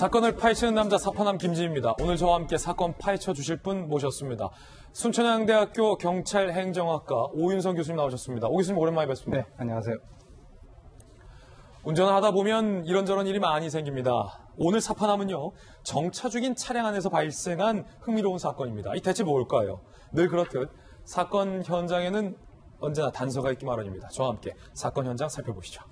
사건을 파헤치는 남자 사파남 김지입니다. 오늘 저와 함께 사건 파헤쳐 주실 분 모셨습니다. 순천향대학교 경찰행정학과 오윤성 교수님 나오셨습니다. 오 교수님 오랜만에 뵙습니다. 네, 안녕하세요. 운전을 하다 보면 이런저런 일이 많이 생깁니다. 오늘 사파남은요, 정차 중인 차량 안에서 발생한 흥미로운 사건입니다. 이 대체 뭘까요? 늘 그렇듯 사건 현장에는 언제나 단서가 있기 마련입니다. 저와 함께 사건 현장 살펴보시죠.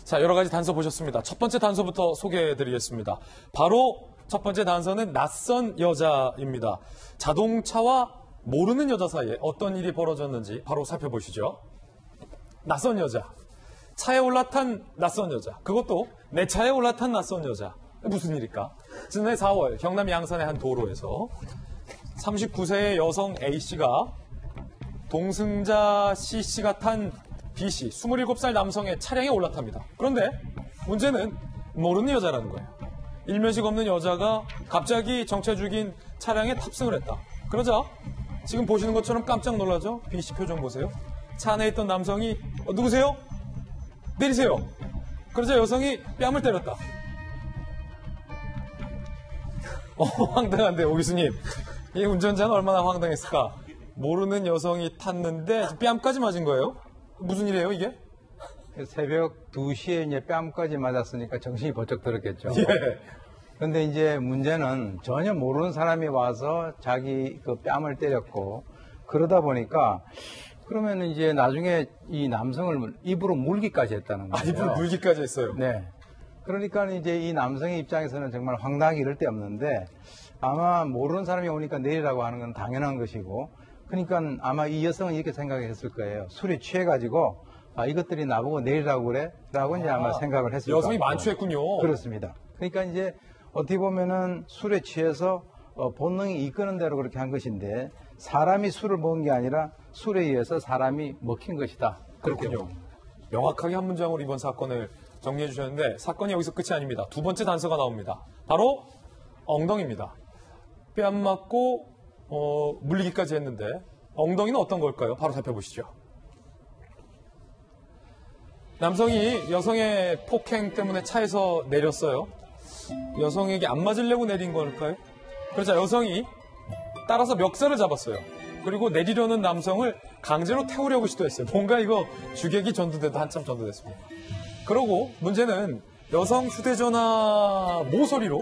자, 여러 가지 단서 보셨습니다. 첫 번째 단서부터 소개해드리겠습니다. 바로 첫 번째 단서는 낯선 여자입니다. 자동차와 모르는 여자 사이에 어떤 일이 벌어졌는지 바로 살펴보시죠. 낯선 여자. 차에 올라탄 낯선 여자. 그것도 내 차에 올라탄 낯선 여자. 무슨 일일까? 지난해 4월 경남 양산의 한 도로에서 39세의 여성 A씨가 동승자 C씨가 탄 B씨, 27살 남성의 차량에 올라탑니다. 그런데 문제는 모르는 여자라는 거예요. 일면식 없는 여자가 갑자기 정체 죽인 차량에 탑승을 했다. 그러자 지금 보시는 것처럼 깜짝 놀라죠? B씨 표정 보세요. 차 안에 있던 남성이 누구세요? 내리세요. 그러자 여성이 뺨을 때렸다. 황당한데 오 교수님. 이 운전자는 얼마나 황당했을까? 모르는 여성이 탔는데 뺨까지 맞은 거예요? 무슨 일이에요, 이게? 새벽 2시에 이제 뺨까지 맞았으니까 정신이 번쩍 들었겠죠. 예. 그런데 이제 문제는 전혀 모르는 사람이 와서 자기 그 뺨을 때렸고, 그러다 보니까, 그러면 이제 나중에 이 남성을 입으로 물기까지 했다는 거예요. 입으로 물기까지 했어요. 네. 그러니까 이제 이 남성의 입장에서는 정말 황당하기 이를 데 없는데, 아마 모르는 사람이 오니까 내리라고 하는 건 당연한 것이고, 그러니까 아마 이 여성은 이렇게 생각했을 거예요. 술에 취해가지고 이것들이 나보고 내리라고 그래? 라고 이제 아마 생각을 했을 거예요. 여성이 만취했군요. 그렇습니다. 그러니까 이제 어떻게 보면은 술에 취해서 본능이 이끄는 대로 그렇게 한 것인데 사람이 술을 먹은 게 아니라 술에 의해서 사람이 먹힌 것이다. 그렇군요. 명확하게 한 문장으로 이번 사건을 정리해 주셨는데 사건이 여기서 끝이 아닙니다. 두 번째 단서가 나옵니다. 바로 엉덩이입니다. 뺨 맞고 물리기까지 했는데 엉덩이는 어떤 걸까요? 바로 살펴보시죠. 남성이 여성의 폭행 때문에 차에서 내렸어요. 여성에게 안 맞으려고 내린 걸까요? 그러자 여성이 따라서 멱살을 잡았어요. 그리고 내리려는 남성을 강제로 태우려고 시도했어요. 뭔가 이거 주객이 전두돼도 한참 전두됐습니다. 그러고 문제는 여성 휴대전화 모서리로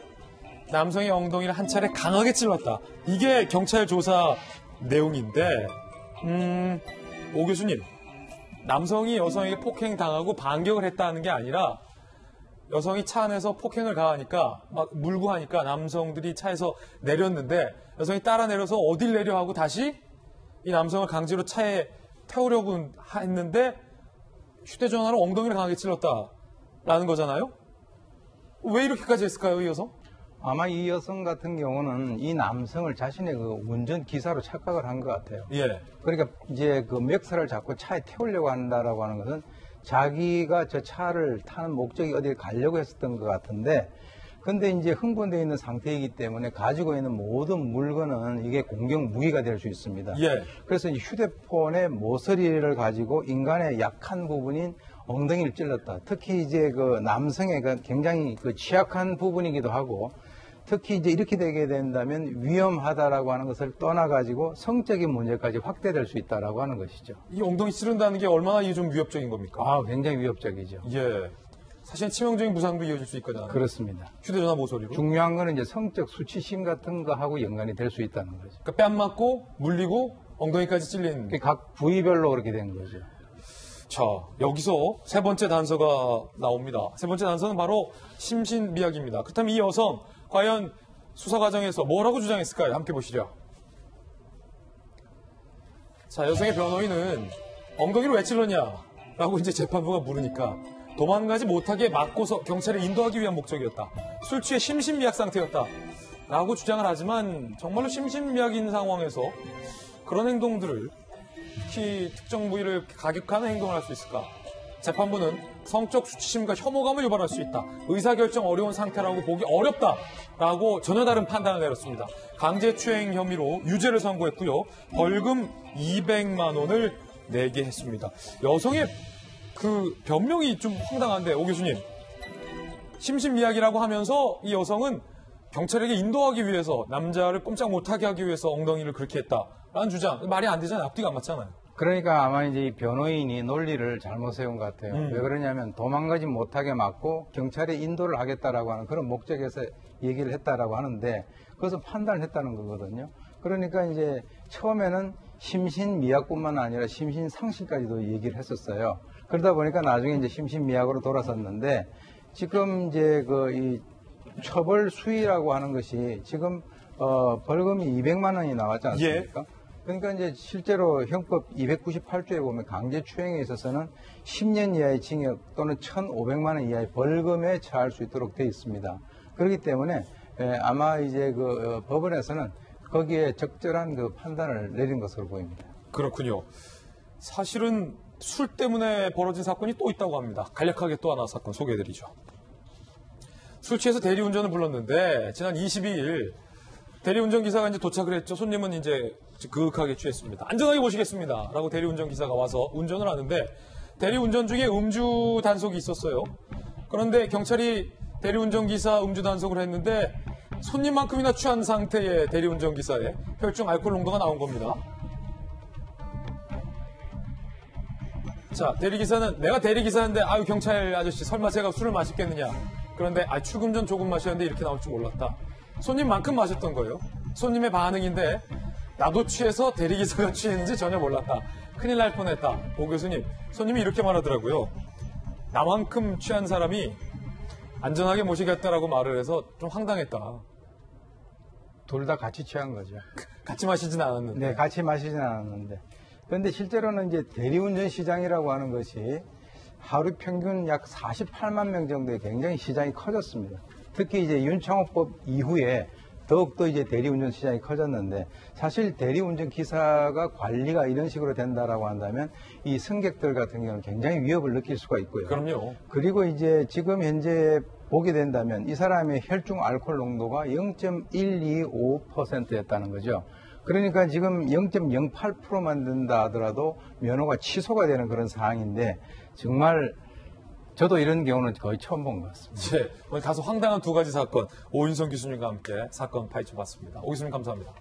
남성의 엉덩이를 한 차례 강하게 찔렀다. 이게 경찰 조사 내용인데, 오 교수님, 남성이 여성에게 폭행당하고 반격을 했다는 게 아니라 여성이 차 안에서 폭행을 가하니까 막 물고 하니까 남성들이 차에서 내렸는데 여성이 따라 내려서 어딜 내려 하고 다시 이 남성을 강제로 차에 태우려고 했는데 휴대전화로 엉덩이를 강하게 찔렀다라는 거잖아요? 왜 이렇게까지 했을까요, 이 여성? 아마 이 여성 같은 경우는 이 남성을 자신의 그 운전 기사로 착각을 한 것 같아요. 예. 그러니까 이제 그 멱살을 잡고 차에 태우려고 한다라고 하는 것은 자기가 저 차를 타는 목적이 어디에 가려고 했었던 것 같은데, 근데 이제 흥분되어 있는 상태이기 때문에 가지고 있는 모든 물건은 이게 공격 무기가 될 수 있습니다. 예. 그래서 이 휴대폰의 모서리를 가지고 인간의 약한 부분인 엉덩이를 찔렀다. 특히 이제 그 남성의 그 굉장히 그 취약한 부분이기도 하고, 특히 이제 이렇게 되게 된다면 위험하다라고 하는 것을 떠나가지고 성적인 문제까지 확대될 수 있다라고 하는 것이죠. 이 엉덩이 찌른다는 게 얼마나 이게 좀 위협적인 겁니까? 굉장히 위협적이죠. 예. 사실 치명적인 부상도 이어질 수 있거든요. 그렇습니다. 휴대전화 모서리로. 중요한 거는 이제 성적 수치심 같은 거하고 연관이 될 수 있다는 거죠. 그러니까 뺨 맞고 물리고 엉덩이까지 찔린. 각 부위별로 그렇게 된 거죠. 자, 여기서 세 번째 단서가 나옵니다. 세 번째 단서는 바로 심신미약입니다. 그렇다면 이 여성 과연 수사 과정에서 뭐라고 주장했을까요? 함께 보시죠. 자, 여성의 변호인은 엉덩이로 왜 찔렀냐라고 이제 재판부가 물으니까 도망가지 못하게 막고서 경찰에 인도하기 위한 목적이었다. 술 취해 심신미약 상태였다. 라고 주장을 하지만 정말로 심신미약인 상황에서 그런 행동들을 특히 특정 부위를 가격하는 행동을 할 수 있을까? 재판부는 성적 수치심과 혐오감을 유발할 수 있다. 의사결정 어려운 상태라고 보기 어렵다라고 전혀 다른 판단을 내렸습니다. 강제추행 혐의로 유죄를 선고했고요. 벌금 200만 원을 내게 했습니다. 여성의 그 변명이 좀 황당한데, 오 교수님. 심신미약이라고 하면서 이 여성은 경찰에게 인도하기 위해서, 남자를 꼼짝 못하게 하기 위해서 엉덩이를 그렇게 했다라는 주장. 말이 안 되잖아요. 앞뒤가 안 맞잖아요. 그러니까 아마 이제 이 변호인이 논리를 잘못 세운 것 같아요. 왜 그러냐면 도망가지 못하게 막고 경찰에 인도를 하겠다라고 하는 그런 목적에서 얘기를 했다라고 하는데 그것은 판단을 했다는 거거든요. 그러니까 이제 처음에는 심신미약뿐만 아니라 심신상실까지도 얘기를 했었어요. 그러다 보니까 나중에 이제 심신미약으로 돌아섰는데 지금 이제 이 처벌 수위라고 하는 것이 지금 벌금이 200만 원이 나왔지 않습니까? 예. 그러니까 이제 실제로 형법 298조에 보면 강제추행에 있어서는 10년 이하의 징역 또는 1,500만 원 이하의 벌금에 처할 수 있도록 되어 있습니다. 그렇기 때문에 아마 이제 법원에서는 거기에 적절한 그 판단을 내린 것으로 보입니다. 그렇군요. 사실은 술 때문에 벌어진 사건이 또 있다고 합니다. 간략하게 또 하나 사건 소개해드리죠. 술 취해서 대리운전을 불렀는데 지난 22일 대리운전 기사가 이제 도착을 했죠. 손님은 이제 그윽하게 취했습니다. 안전하게 모시겠습니다. 라고 대리운전 기사가 와서 운전을 하는데 대리운전 중에 음주 단속이 있었어요. 그런데 경찰이 대리운전 기사 음주 단속을 했는데 손님만큼이나 취한 상태의 대리운전 기사의 혈중 알코올 농도가 나온 겁니다. 자, 대리기사는 내가 대리기사인데 아유 경찰 아저씨 설마 제가 술을 마셨겠느냐. 그런데 출금 전 조금 마셨는데 이렇게 나올 줄 몰랐다. 손님만큼 마셨던 거예요. 손님의 반응인데 나도 취해서 대리기사가 취했는지 전혀 몰랐다. 큰일 날 뻔했다. 오 교수님, 손님이 이렇게 말하더라고요. 나만큼 취한 사람이 안전하게 모시겠다라고 말을 해서 좀 황당했다. 둘 다 같이 취한 거죠. 같이 마시진 않았는데. 네, 같이 마시진 않았는데. 그런데 실제로는 이제 대리운전 시장이라고 하는 것이 하루 평균 약 48만 명 정도의 굉장히 시장이 커졌습니다. 특히 이제 윤창호법 이후에 더욱더 이제 대리운전 시장이 커졌는데 사실 대리운전 기사가 관리가 이런 식으로 된다라고 한다면 이 승객들 같은 경우는 굉장히 위협을 느낄 수가 있고요. 그럼요. 그리고 이제 지금 현재 보게 된다면 이 사람의 혈중 알코올 농도가 0.125%였다는 거죠. 그러니까 지금 0.08%만 된다 하더라도 면허가 취소가 되는 그런 상황인데 정말 저도 이런 경우는 거의 처음 본 것 같습니다. 네, 오늘 다소 황당한 두 가지 사건 오인성 교수님과 함께 사건 파헤쳐봤습니다. 오 교수님 감사합니다.